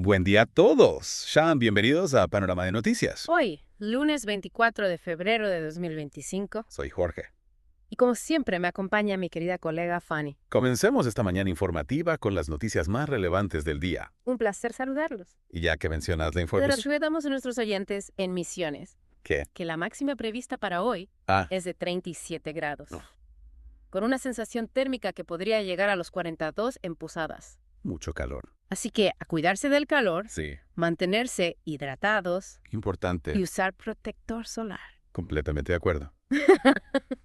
Buen día a todos. Sean bienvenidos a Panorama de Noticias. Hoy, lunes 24 de febrero de 2025, Soy Jorge. y como siempre me acompaña mi querida colega Fanny. Comencemos esta mañana informativa con las noticias más relevantes del día. Un placer saludarlos. Y ya que mencionas la Les información... recordamos a nuestros oyentes en Misiones ¿Qué? que la máxima prevista para hoy Ah, es de 37 grados, No. con una sensación térmica que podría llegar a los 42 en Posadas. mucho calor. Así que a cuidarse del calor, Sí, mantenerse hidratados importante. y usar protector solar. Completamente de acuerdo.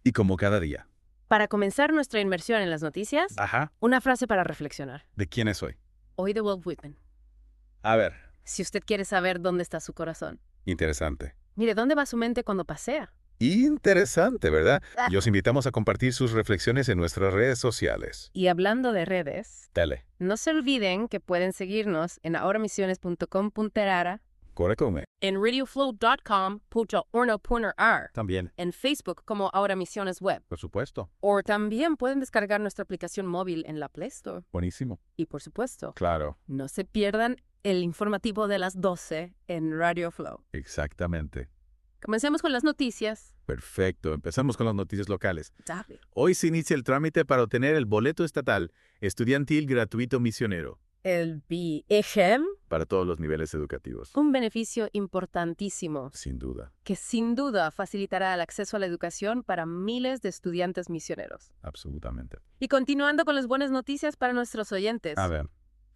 Y como cada día. Para comenzar nuestra inmersión en las noticias, Ajá. una frase para reflexionar. ¿De quién es hoy? Hoy de Walt Whitman. A ver, Si usted quiere saber dónde está su corazón, interesante. mire, ¿dónde va su mente cuando pasea? Interesante, ¿verdad? Y os invitamos a compartir sus reflexiones en nuestras redes sociales. Y hablando de redes, Tele. no se olviden que pueden seguirnos en ahoramisiones.com.ar, Correcto. en radioflow.com.ar, También, en Facebook como Ahora Misiones Web, por supuesto. o también pueden descargar nuestra aplicación móvil en la Play Store. Buenísimo. Y por supuesto, Claro. no se pierdan el informativo de las 12 en Radio Flow. Exactamente. Comencemos con las noticias. Perfecto. Empezamos con las noticias locales. Dale. Hoy se inicia el trámite para obtener el boleto estatal estudiantil gratuito misionero El BEGEM, para todos los niveles educativos. un beneficio importantísimo Sin duda. que sin duda facilitará el acceso a la educación para miles de estudiantes misioneros. Absolutamente. Y continuando con las buenas noticias para nuestros oyentes, A ver.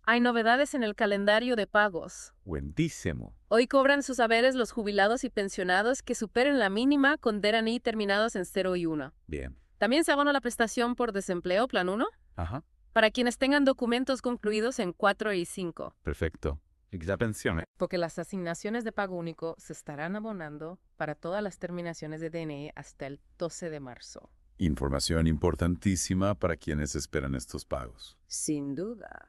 hay novedades en el calendario de pagos. Buenísimo. Hoy cobran sus haberes los jubilados y pensionados que superen la mínima con DNI terminados en 0 y 1. Bien. También se abona la prestación por desempleo, plan 1, Ajá. para quienes tengan documentos concluidos en 4 y 5. Perfecto. Exapensione. Porque las asignaciones de pago único se estarán abonando para todas las terminaciones de DNI hasta el 12 de marzo. Información importantísima para quienes esperan estos pagos. Sin duda.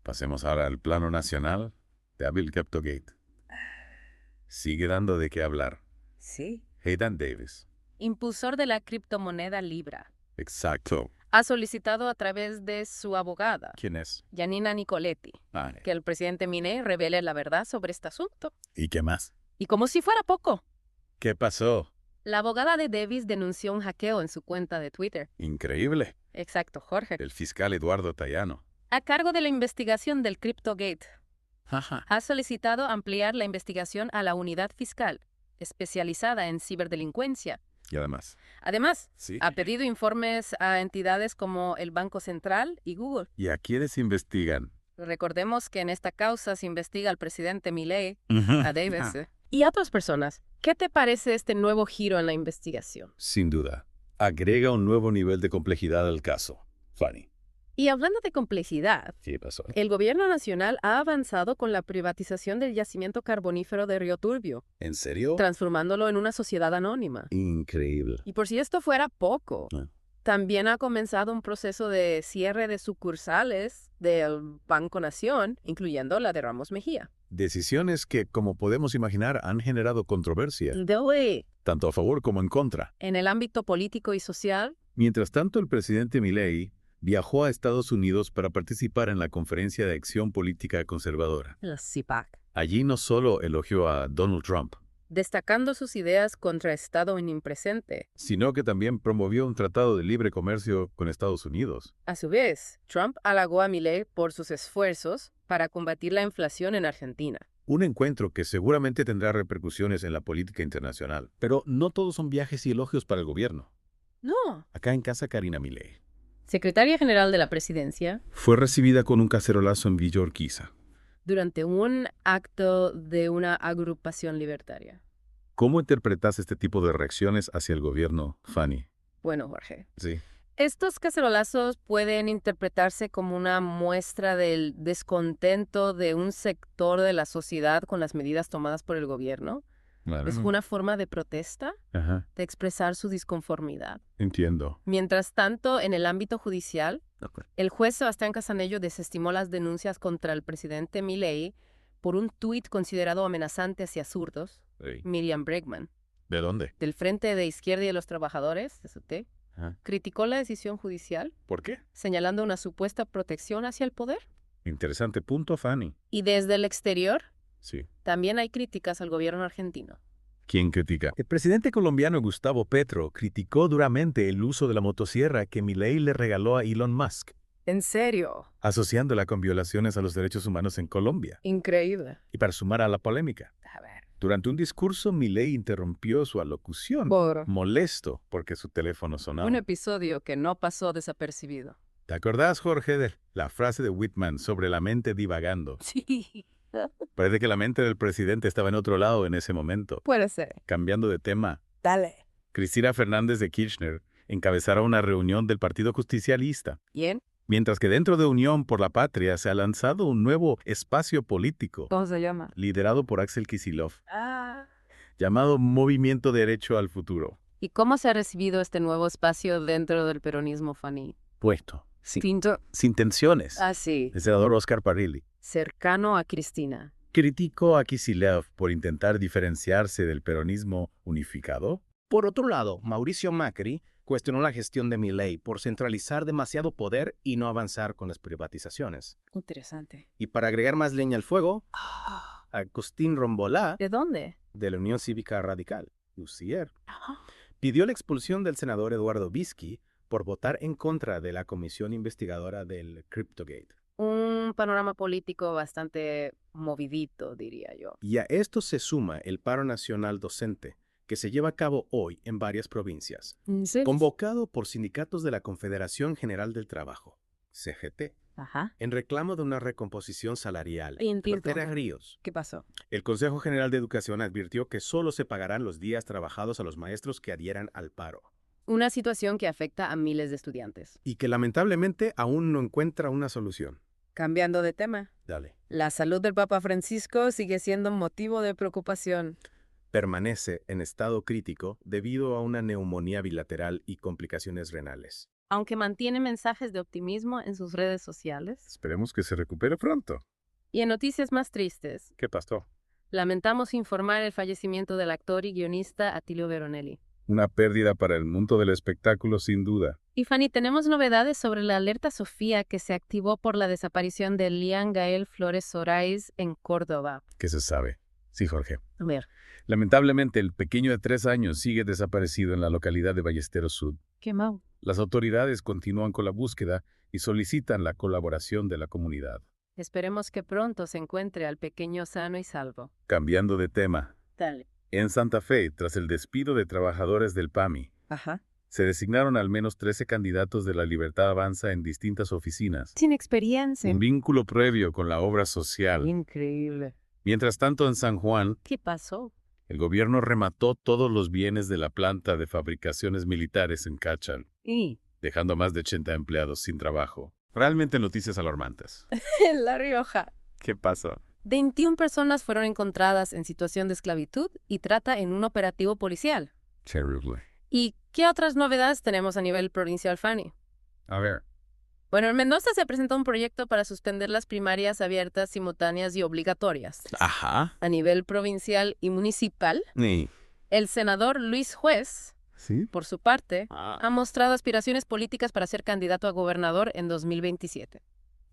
Pasemos ahora al plano nacional de Abil Gate. Sigue dando de qué hablar. Sí. Hayden Davis. Impulsor de la criptomoneda Libra. Exacto. Ha solicitado a través de su abogada, ¿Quién es? Janina Nicoletti, que el presidente Milei revele la verdad sobre este asunto. ¿Y qué más? Y como si fuera poco, ¿Qué pasó? la abogada de Davis denunció un hackeo en su cuenta de Twitter. Increíble. Exacto, Jorge. El fiscal Eduardo Tayano. A cargo de la investigación del CryptoGate, Ajá. ha solicitado ampliar la investigación a la unidad fiscal, especializada en ciberdelincuencia. Y además. Además, Sí. ha pedido informes a entidades como el Banco Central y Google. ¿Y a quiénes investigan? Recordemos que en esta causa se investiga al presidente Milei, Ah. a Davis, y a otras personas. ¿Qué te parece este nuevo giro en la investigación? Sin duda. Agrega un nuevo nivel de complejidad al caso. Fanny. Y hablando de complejidad, ¿Qué pasó? el gobierno nacional ha avanzado con la privatización del yacimiento carbonífero de Río Turbio, ¿En serio? transformándolo en una sociedad anónima. Increíble. Y por si esto fuera poco, Ah. también ha comenzado un proceso de cierre de sucursales del Banco Nación, incluyendo la de Ramos Mejía. Decisiones que, como podemos imaginar, han generado controversia, tanto a favor como en contra. En el ámbito político y social, Mientras tanto, el presidente Milei viajó a Estados Unidos para participar en la Conferencia de Acción Política Conservadora. la CIPAC, Allí no solo elogió a Donald Trump, destacando sus ideas contra Estado omnipresente. sino que también promovió un tratado de libre comercio con Estados Unidos. A su vez, Trump halagó a Milei por sus esfuerzos para combatir la inflación en Argentina. Un encuentro que seguramente tendrá repercusiones en la política internacional. Pero no todos son viajes y elogios para el gobierno. No. Acá en casa, Karina Milei Secretaria General de la Presidencia, fue recibida con un cacerolazo en Villa Urquiza. durante un acto de una agrupación libertaria. ¿Cómo interpretas este tipo de reacciones hacia el gobierno, Fanny? Bueno, Jorge, Sí. estos cacerolazos pueden interpretarse como una muestra del descontento de un sector de la sociedad con las medidas tomadas por el gobierno. Claro. Es una forma de protesta, Ajá. de expresar su disconformidad. Entiendo. Mientras tanto, en el ámbito judicial, el juez Sebastián Casanello desestimó las denuncias contra el presidente Milei por un tuit considerado amenazante hacia zurdos, Sí. Miriam Bregman, ¿De dónde? del Frente de Izquierda y de los Trabajadores, ST, Ajá. criticó la decisión judicial, ¿Por qué? señalando una supuesta protección hacia el poder. Interesante punto, Fanny. Y desde el exterior, Sí. también hay críticas al gobierno argentino. ¿Quién critica? El presidente colombiano Gustavo Petro criticó duramente el uso de la motosierra que Milei le regaló a Elon Musk, ¿En serio? asociándola con violaciones a los derechos humanos en Colombia. Increíble. Y para sumar a la polémica, A ver. durante un discurso Milei interrumpió su alocución, molesto porque su teléfono sonaba. Un episodio que no pasó desapercibido. ¿Te acordás, Jorge, de la frase de Whitman sobre la mente divagando? Sí. Parece que la mente del presidente estaba en otro lado en ese momento. Puede ser. Cambiando de tema, Dale. Cristina Fernández de Kirchner encabezará una reunión del Partido Justicialista, ¿Quién? mientras que dentro de Unión por la Patria se ha lanzado un nuevo espacio político, ¿Cómo se llama? liderado por Axel Kicillof, Ah. llamado Movimiento Derecho al Futuro. ¿Y cómo se ha recibido este nuevo espacio dentro del peronismo, Fanny? Puesto, sin Tinto. tensiones. Ah, sí. El senador Oscar Parrilli Cercano a Cristina. criticó a Kicillof por intentar diferenciarse del peronismo unificado. Por otro lado, Mauricio Macri cuestionó la gestión de Milei por centralizar demasiado poder y no avanzar con las privatizaciones. Interesante. Y para agregar más leña al fuego, Agustín Rombolá, ¿De dónde? de la Unión Cívica Radical, UCR, pidió la expulsión del senador Eduardo Bisky por votar en contra de la comisión investigadora del Cryptogate. Un panorama político bastante movidito, diría yo. Y a esto se suma el paro nacional docente, que se lleva a cabo hoy en varias provincias, convocado por sindicatos de la Confederación General del Trabajo, CGT, Ajá. en reclamo de una recomposición salarial. Entiendo. Los agríos. ¿Qué pasó? El Consejo General de Educación advirtió que solo se pagarán los días trabajados a los maestros que adhieran al paro, Una situación que afecta a miles de estudiantes. y que lamentablemente aún no encuentra una solución. Cambiando de tema. Dale. La salud del Papa Francisco sigue siendo motivo de preocupación. Permanece en estado crítico debido a una neumonía bilateral y complicaciones renales. Aunque mantiene mensajes de optimismo en sus redes sociales. Esperemos que se recupere pronto. Y en noticias más tristes, ¿Qué pasó? lamentamos informar el fallecimiento del actor y guionista Attilio Veronelli. Una pérdida para el mundo del espectáculo, sin duda. Y Fanny, tenemos novedades sobre la alerta Sofía que se activó por la desaparición de Lian Gael Flores Sorais en Córdoba. ¿Qué se sabe? Sí, Jorge. A ver, Lamentablemente, el pequeño de 3 años sigue desaparecido en la localidad de Ballesteros Sud. qué mal. Las autoridades continúan con la búsqueda y solicitan la colaboración de la comunidad. Esperemos que pronto se encuentre al pequeño sano y salvo. Cambiando de tema, Dale. en Santa Fe, tras el despido de trabajadores del PAMI, Ajá. se designaron al menos 13 candidatos de la Libertad Avanza en distintas oficinas. Sin experiencia. Un vínculo previo con la obra social. Increíble. Mientras tanto, en San Juan, ¿Qué pasó? el gobierno remató todos los bienes de la planta de fabricaciones militares en Cachan, Y dejando a más de 80 empleados sin trabajo. Realmente noticias alarmantes. en La Rioja. ¿Qué pasó? 21 personas fueron encontradas en situación de esclavitud y trata en un operativo policial. Terrible. ¿Y qué otras novedades tenemos a nivel provincial, Fanny? A ver. Bueno, en Mendoza se presentó un proyecto para suspender las primarias abiertas, simultáneas y obligatorias. Ajá. A nivel provincial y municipal, el senador Luis Juez, ¿Sí? por su parte, ha mostrado aspiraciones políticas para ser candidato a gobernador en 2027.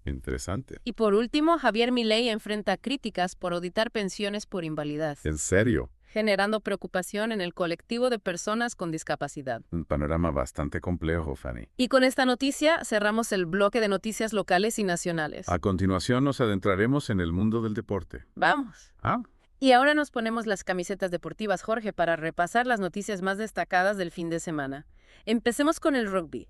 Interesante. Y por último, Javier Milei enfrenta críticas por auditar pensiones por invalidez, ¿En serio? generando preocupación en el colectivo de personas con discapacidad. Un panorama bastante complejo, Fanny. Y con esta noticia cerramos el bloque de noticias locales y nacionales. A continuación nos adentraremos en el mundo del deporte. ¡Vamos! Ah, Y ahora nos ponemos las camisetas deportivas, Jorge, para repasar las noticias más destacadas del fin de semana. Empecemos con el rugby.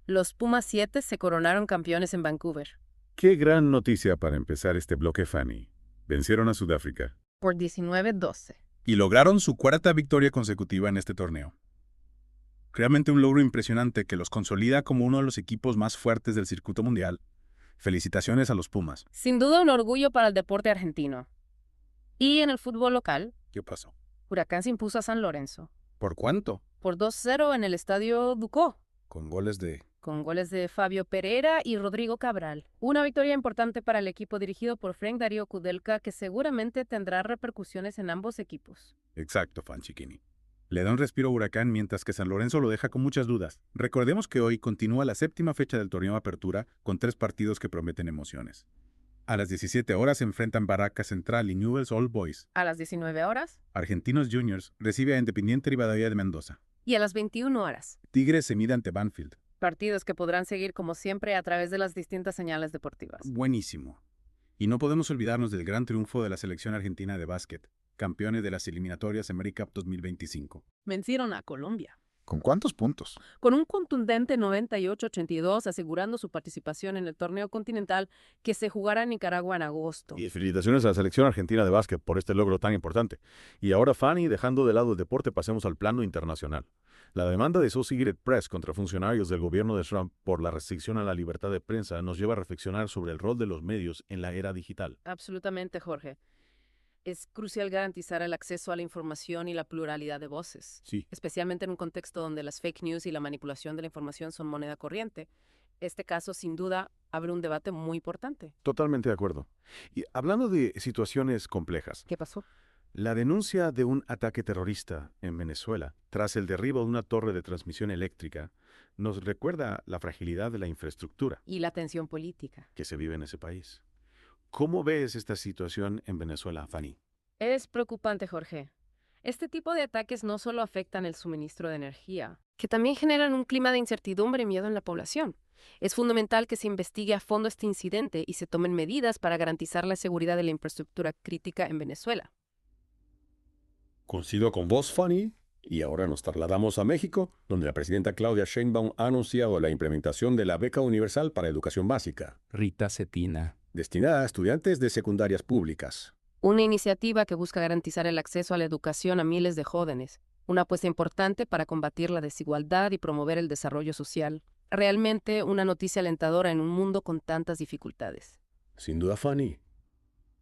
Los Pumas 7 se coronaron campeones en Vancouver. qué gran noticia para empezar este bloque, Fanny. Vencieron a Sudáfrica. Por 19-12. Y lograron su cuarta victoria consecutiva en este torneo. Realmente un logro impresionante que los consolida como uno de los equipos más fuertes del circuito mundial. Felicitaciones a los Pumas. Sin duda un orgullo para el deporte argentino. Y en el fútbol local, ¿Qué pasó? Huracán se impuso a San Lorenzo. ¿Por cuánto? Por 2-0 en el estadio Ducó, Con goles de... con goles de Fabio Pereira y Rodrigo Cabral. Una victoria importante para el equipo dirigido por Frank Darío Kudelka que seguramente tendrá repercusiones en ambos equipos. Exacto, Fanchiquini. Le da un respiro a Huracán mientras que San Lorenzo lo deja con muchas dudas. Recordemos que hoy continúa la séptima fecha del torneo Apertura con 3 partidos que prometen emociones. A las 17 horas se enfrentan Barraca Central y Newell's Old Boys. A las 19 horas Argentinos Juniors recibe a Independiente Rivadavia de Mendoza. y a las 21 horas. Tigres se mide ante Banfield. Partidos que podrán seguir como siempre a través de las distintas señales deportivas. Buenísimo. Y no podemos olvidarnos del gran triunfo de la selección argentina de básquet, campeones de las eliminatorias America Cup 2025. Vencieron a Colombia ¿Con cuántos puntos? con un contundente 98-82, asegurando su participación en el torneo continental que se jugará en Nicaragua en agosto. Y felicitaciones a la selección argentina de básquet por este logro tan importante. Y ahora, Fanny, dejando de lado el deporte, pasemos al plano internacional. La demanda de Associated Press contra funcionarios del gobierno de Trump por la restricción a la libertad de prensa nos lleva a reflexionar sobre el rol de los medios en la era digital. Absolutamente, Jorge. Es crucial garantizar el acceso a la información y la pluralidad de voces, Sí. especialmente en un contexto donde las fake news y la manipulación de la información son moneda corriente. Este caso, sin duda, abre un debate muy importante. Totalmente de acuerdo. Y hablando de situaciones complejas, ¿Qué pasó? la denuncia de un ataque terrorista en Venezuela, tras el derribo de una torre de transmisión eléctrica, nos recuerda la fragilidad de la infraestructura Y la tensión política. que se vive en ese país. ¿Cómo ves esta situación en Venezuela, Fanny? Es preocupante, Jorge. Este tipo de ataques no solo afectan el suministro de energía, que también generan un clima de incertidumbre y miedo en la población. Es fundamental que se investigue a fondo este incidente y se tomen medidas para garantizar la seguridad de la infraestructura crítica en Venezuela. Coincido con vos, Fanny, y ahora nos trasladamos a México, donde la presidenta Claudia Sheinbaum ha anunciado la implementación de la beca universal para educación básica, Rita Cetina. destinada a estudiantes de secundarias públicas. Una iniciativa que busca garantizar el acceso a la educación a miles de jóvenes. Una apuesta importante para combatir la desigualdad y promover el desarrollo social. Realmente una noticia alentadora en un mundo con tantas dificultades. Sin duda, Fanny.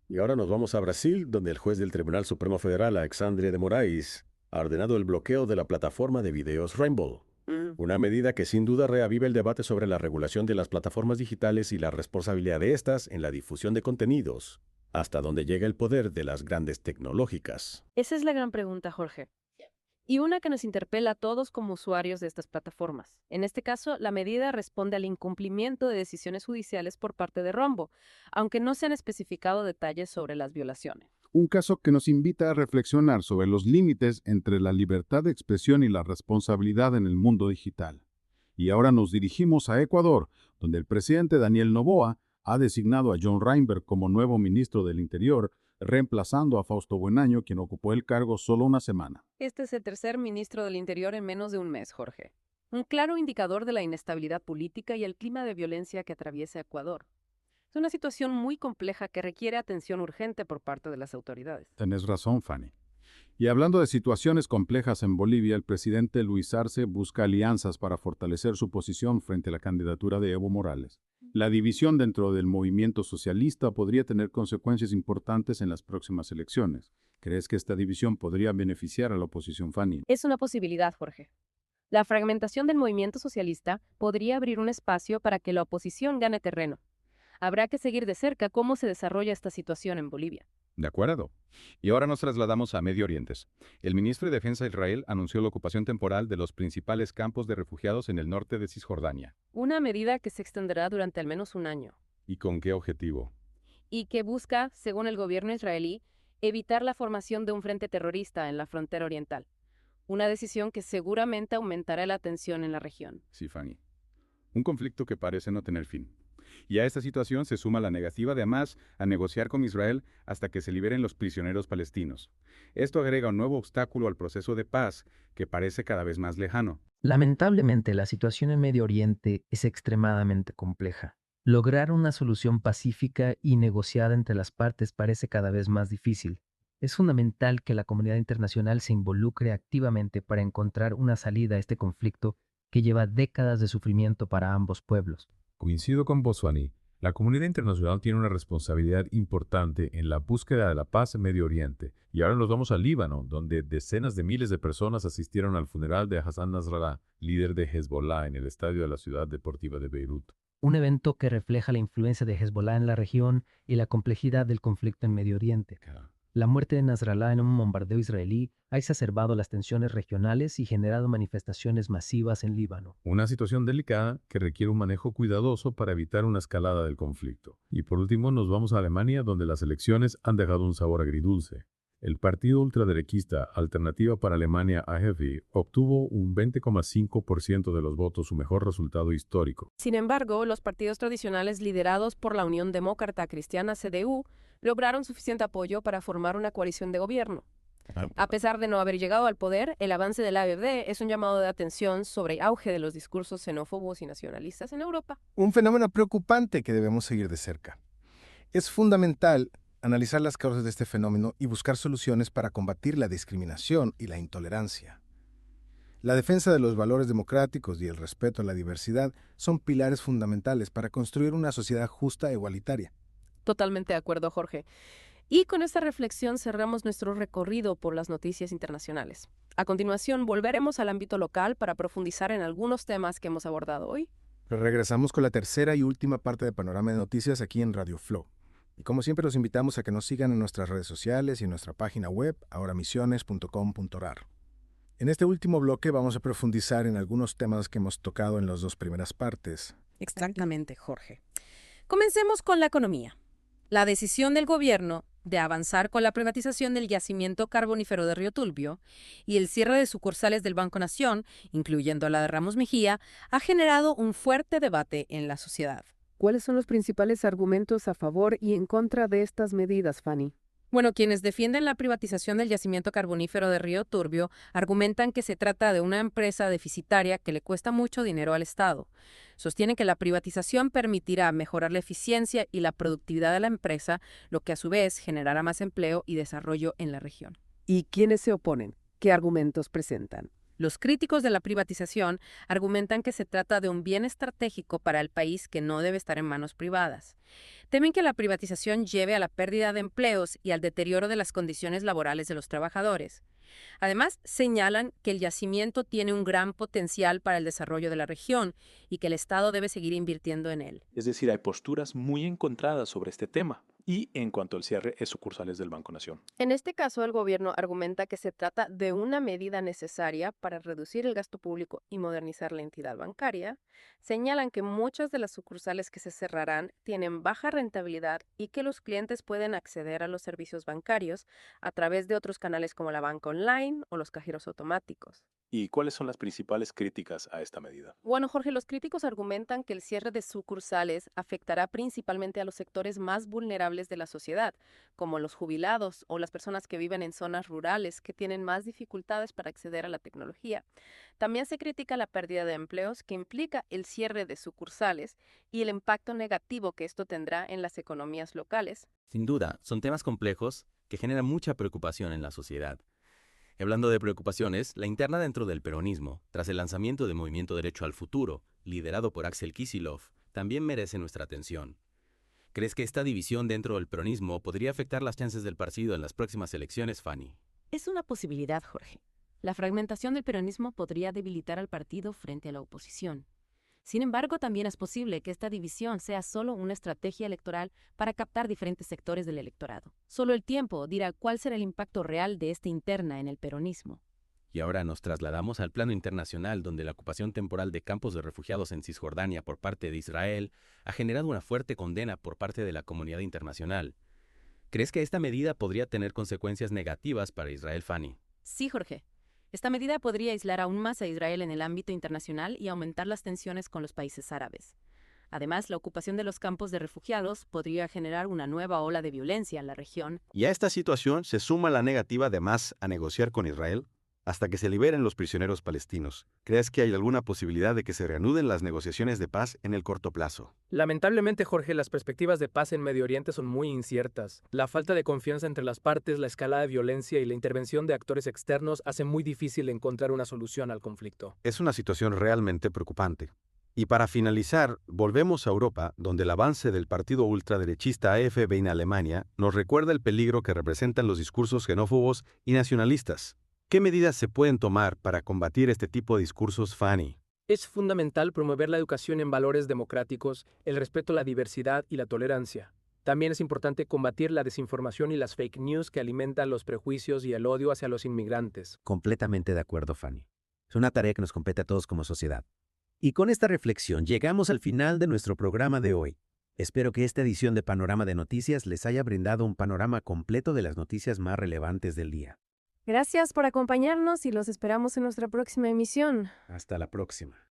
Y ahora nos vamos a Brasil, donde el juez del Tribunal Supremo Federal, Alexandre de Moraes, ha ordenado el bloqueo de la plataforma de videos Rainbow. Una medida que sin duda reaviva el debate sobre la regulación de las plataformas digitales y la responsabilidad de estas en la difusión de contenidos, hasta donde llega el poder de las grandes tecnológicas. Esa es la gran pregunta, Jorge. Y una que nos interpela a todos como usuarios de estas plataformas. En este caso, la medida responde al incumplimiento de decisiones judiciales por parte de Rumble, aunque no se han especificado detalles sobre las violaciones. Un caso que nos invita a reflexionar sobre los límites entre la libertad de expresión y la responsabilidad en el mundo digital. Y ahora nos dirigimos a Ecuador, donde el presidente Daniel Noboa ha designado a John Reinberg como nuevo ministro del Interior, reemplazando a Fausto Buenaño, quien ocupó el cargo solo una semana. Este es el tercer ministro del Interior en menos de un mes, Jorge. Un claro indicador de la inestabilidad política y el clima de violencia que atraviesa Ecuador. Es una situación muy compleja que requiere atención urgente por parte de las autoridades. Tenés razón, Fanny. Y hablando de situaciones complejas en Bolivia, el presidente Luis Arce busca alianzas para fortalecer su posición frente a la candidatura de Evo Morales. La división dentro del movimiento socialista podría tener consecuencias importantes en las próximas elecciones. ¿Crees que esta división podría beneficiar a la oposición, Fanny? Es una posibilidad, Jorge. La fragmentación del movimiento socialista podría abrir un espacio para que la oposición gane terreno. Habrá que seguir de cerca cómo se desarrolla esta situación en Bolivia. De acuerdo. Y ahora nos trasladamos a Medio Oriente. El ministro de Defensa de Israel anunció la ocupación temporal de los principales campos de refugiados en el norte de Cisjordania. Una medida que se extenderá durante al menos un año. ¿Y con qué objetivo? Y que busca, según el gobierno israelí, evitar la formación de un frente terrorista en la frontera oriental. Una decisión que seguramente aumentará la tensión en la región. Sí, Fanny. Un conflicto que parece no tener fin. Y a esta situación se suma la negativa de Hamás a negociar con Israel hasta que se liberen los prisioneros palestinos. Esto agrega un nuevo obstáculo al proceso de paz que parece cada vez más lejano. Lamentablemente, la situación en Medio Oriente es extremadamente compleja. Lograr una solución pacífica y negociada entre las partes parece cada vez más difícil. Es fundamental que la comunidad internacional se involucre activamente para encontrar una salida a este conflicto que lleva décadas de sufrimiento para ambos pueblos. Coincido con vos, Fanny. La comunidad internacional tiene una responsabilidad importante en la búsqueda de la paz en Medio Oriente. Y ahora nos vamos al Líbano, donde decenas de miles de personas asistieron al funeral de Hassan Nasrallah, líder de Hezbollah, en el estadio de la ciudad deportiva de Beirut. Un evento que refleja la influencia de Hezbollah en la región y la complejidad del conflicto en Medio Oriente. La muerte de Nasrallah en un bombardeo israelí ha exacerbado las tensiones regionales y generado manifestaciones masivas en Líbano. Una situación delicada que requiere un manejo cuidadoso para evitar una escalada del conflicto. Y por último nos vamos a Alemania, donde las elecciones han dejado un sabor agridulce. El partido ultraderechista Alternativa para Alemania AfD obtuvo un 20,5% de los votos, su mejor resultado histórico. Sin embargo, los partidos tradicionales liderados por la Unión Demócrata Cristiana CDU lograron suficiente apoyo para formar una coalición de gobierno. A pesar de no haber llegado al poder, el avance de la AfD es un llamado de atención sobre el auge de los discursos xenófobos y nacionalistas en Europa. Un fenómeno preocupante que debemos seguir de cerca. Es fundamental analizar las causas de este fenómeno y buscar soluciones para combatir la discriminación y la intolerancia. La defensa de los valores democráticos y el respeto a la diversidad son pilares fundamentales para construir una sociedad justa e igualitaria. Totalmente de acuerdo, Jorge. Y con esta reflexión cerramos nuestro recorrido por las noticias internacionales. A continuación, volveremos al ámbito local para profundizar en algunos temas que hemos abordado hoy. Regresamos con la tercera y última parte de Panorama de Noticias aquí en Radio Flow. Y como siempre los invitamos a que nos sigan en nuestras redes sociales y en nuestra página web, ahoramisiones.com.ar. En este último bloque vamos a profundizar en algunos temas que hemos tocado en las dos primeras partes. Exactamente, Jorge. Comencemos con la economía. La decisión del gobierno de avanzar con la privatización del yacimiento carbonífero de Río Turbio y el cierre de sucursales del Banco Nación, incluyendo la de Ramos Mejía, ha generado un fuerte debate en la sociedad. ¿Cuáles son los principales argumentos a favor y en contra de estas medidas, Fanny? Bueno, quienes defienden la privatización del yacimiento carbonífero de Río Turbio argumentan que se trata de una empresa deficitaria que le cuesta mucho dinero al Estado. Sostienen que la privatización permitirá mejorar la eficiencia y la productividad de la empresa, lo que a su vez generará más empleo y desarrollo en la región. ¿Y quiénes se oponen? ¿Qué argumentos presentan? Los críticos de la privatización argumentan que se trata de un bien estratégico para el país que no debe estar en manos privadas. Temen que la privatización lleve a la pérdida de empleos y al deterioro de las condiciones laborales de los trabajadores. Además, señalan que el yacimiento tiene un gran potencial para el desarrollo de la región y que el Estado debe seguir invirtiendo en él. Es decir, hay posturas muy encontradas sobre este tema y en cuanto al cierre de sucursales del Banco Nación. En este caso, el gobierno argumenta que se trata de una medida necesaria para reducir el gasto público y modernizar la entidad bancaria. Señalan que muchas de las sucursales que se cerrarán tienen baja rentabilidad y que los clientes pueden acceder a los servicios bancarios a través de otros canales como la banca online o los cajeros automáticos. ¿Y cuáles son las principales críticas a esta medida? Bueno, Jorge, los críticos argumentan que el cierre de sucursales afectará principalmente a los sectores más vulnerables de la sociedad, como los jubilados o las personas que viven en zonas rurales que tienen más dificultades para acceder a la tecnología. También se critica la pérdida de empleos que implica el cierre de sucursales y el impacto negativo que esto tendrá en las economías locales. Sin duda, son temas complejos que generan mucha preocupación en la sociedad. Hablando de preocupaciones, la interna dentro del peronismo, tras el lanzamiento del Movimiento Derecho al Futuro, liderado por Axel Kicillof, también merece nuestra atención. ¿Crees que esta división dentro del peronismo podría afectar las chances del partido en las próximas elecciones, Fanny? Es una posibilidad, Jorge. La fragmentación del peronismo podría debilitar al partido frente a la oposición. Sin embargo, también es posible que esta división sea solo una estrategia electoral para captar diferentes sectores del electorado. Solo el tiempo dirá cuál será el impacto real de esta interna en el peronismo. Y ahora nos trasladamos al plano internacional, donde la ocupación temporal de campos de refugiados en Cisjordania por parte de Israel ha generado una fuerte condena por parte de la comunidad internacional. ¿Crees que esta medida podría tener consecuencias negativas para Israel, Fanny? Sí, Jorge. Esta medida podría aislar aún más a Israel en el ámbito internacional y aumentar las tensiones con los países árabes. Además, la ocupación de los campos de refugiados podría generar una nueva ola de violencia en la región. Y a esta situación se suma la negativa de Hamas a negociar con Israel hasta que se liberen los prisioneros palestinos. ¿Crees que hay alguna posibilidad de que se reanuden las negociaciones de paz en el corto plazo? Lamentablemente, Jorge, las perspectivas de paz en Medio Oriente son muy inciertas. La falta de confianza entre las partes, la escalada de violencia y la intervención de actores externos hace muy difícil encontrar una solución al conflicto. Es una situación realmente preocupante. Y para finalizar, volvemos a Europa, donde el avance del partido ultraderechista AfD en Alemania nos recuerda el peligro que representan los discursos xenófobos y nacionalistas. ¿Qué medidas se pueden tomar para combatir este tipo de discursos, Fanny? Es fundamental promover la educación en valores democráticos, el respeto a la diversidad y la tolerancia. También es importante combatir la desinformación y las fake news que alimentan los prejuicios y el odio hacia los inmigrantes. Completamente de acuerdo, Fanny. Es una tarea que nos compete a todos como sociedad. Y con esta reflexión llegamos al final de nuestro programa de hoy. Espero que esta edición de Panorama de Noticias les haya brindado un panorama completo de las noticias más relevantes del día. Gracias por acompañarnos y los esperamos en nuestra próxima emisión. Hasta la próxima.